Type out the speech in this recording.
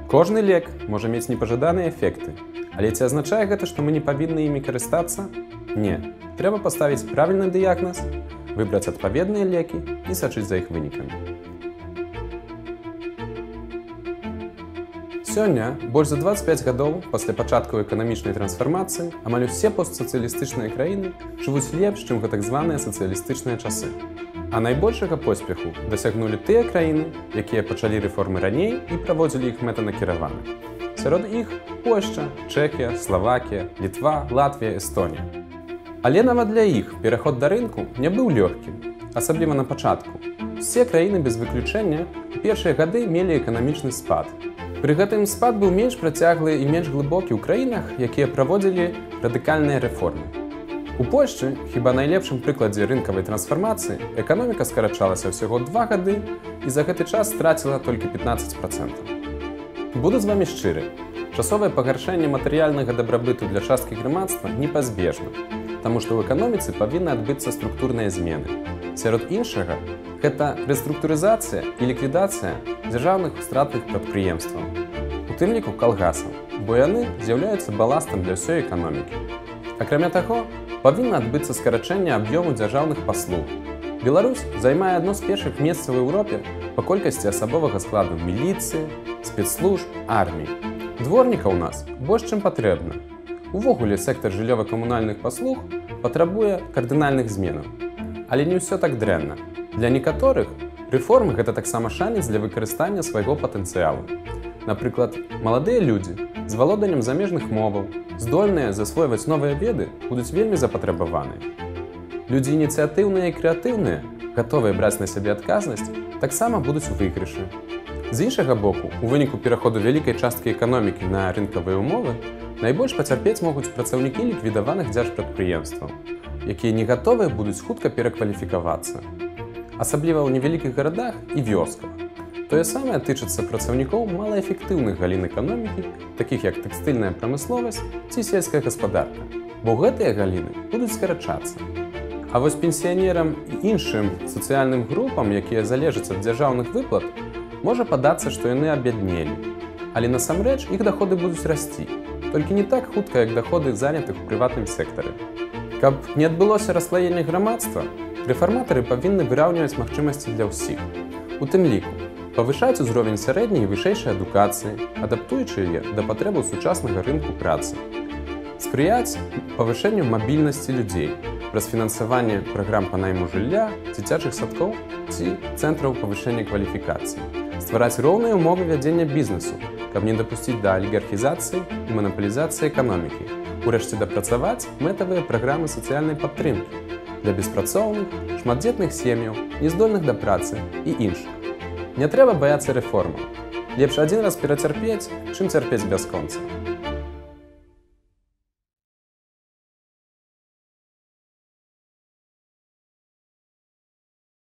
Кожны лек можа мець непажаданыя эфекты, але ці азначае гэта, што мы не павінны імі карыстацца? Не. Трэба паставіць правільны дыягназ, выбраць адпаведныя лекі і сачыць за іх вынікамі. Сёння, больш за 25 гадоў пасля пачатку эканамічнай трансфармацыі, амаль усе постсацыялістычныя краіны жывуць лепш, чым гэтак званыя сацыялістычныя часы. А найбольшага поспеху дасягнулі тыя краіны, якія пачалі рэформы раней і праводзілі іх мэтанакіравана. Сярод іх Польшча, Чэхія, Славакія, Літва, Латвія, Эстонія. Але нават для іх пераход да рынку не быў лёгкім, асабліва на пачатку. Усе краіны без выключэння у першыя гады мелі эканамічны спад. Пры гэтым спад быў менш працяглы і менш глыбокі ў краінах, якія праводзілі радыкальныя рэформы. У Польшчы, хіба найлепшым прыкладзе рынкавай трансфармацыі, эканоміка скарачалася ўсяго 2 гады і за гэты час страціла толькі 15%. Буду з вамі шчыры. Часовае пагаршэнне матэрыяльнага дабрабыту для часткі грамадства непазбежна, таму што ў эканоміцы павінны адбыцца структурныя змены. Сярод іншага, гэта рэструктурызацыя і ліквідацыя дзяржаўных стратных прадпрыемстваў, у тым ліку калгасаў, бо яны з'яўляюцца баластам для ўсёй эканомікі. Акрамя таго, павінна адбыцца скарачэнне аб'ёму дзяржаўных паслуг. Беларусь займае адно з першых месцаў у Еўропе па колькасці асабовага складу міліцыі, спецслужб, арміі. Дворнікаў у нас больш, чым патрэбна. Увогуле сектар жыллёва-камунальных паслуг патрабуе кардынальных зменаў. Але не ўсё так дрэнна. Для некаторых рэформы гэта таксама шанец для выкарыстання свайго патэнцыялу. Напрыклад, маладыя людзі з валоданнем замежных моваў, здольныя засвойваць новыя веды, будуць вельмі запатрабаваныя. Людзі ініцыятыўныя і крэатыўныя, гатовыя браць на сябе адказнасць, таксама будуць у выйгрышы. З іншага боку, у выніку пераходу вялікай часткі эканомікі на рынкавыя ўмовы, найбольш пацярпець могуць працаўнікі ліквідаваных дзяржпрадпрыемстваў, якія не гатовыя будуць хутка перакваліфікавацца. Асабліва ў невялікіх гарадах і вёсках. Тое самае тычыцца працаўнікоў малаэфектыўных галін эканомікі, такіх як тэкстыльная прамысловасць ці сельская гаспадарка, бо гэтыя галіны будуць скарачацца. А вось пенсіянерам і іншым сацыяльным групам, якія залежаць ад дзяржаўных выплат, можа падацца, што яны абяднелі. Але насамрэч іх даходы будуць расці, толькі не так хутка, як даходы занятых у прыватным сектары. Каб не адбылося расслаенне грамадства, рэфарматары павінны выраўніваць магчымасці для ўсіх. У тым ліку, павышаць узровень сярэдняй і вышэйшай адукацыі, адаптуючы яе да патрэбаў сучаснага рынку працы. Спрыяць павышэнню мабільнасці людзей праз фінансаванне праграм па найму жылля, дзіцячых садкоў ці цэнтраў павышэння кваліфікацыі. Ствараць роўныя ўмовы вядзення бізнесу, каб не дапусціць да алігархізацыі і манапалізацыі эканомікі. Урэшце дапрацаваць мэтавыя праграмы сацыяльнай падтрымкі для беспрацоўных, шматдзетных сем'яў, нездольных да працы і іншых. Не трэба баяцца рэформаў. Лепш адзін раз перацярпець, чым цярпець бясконца.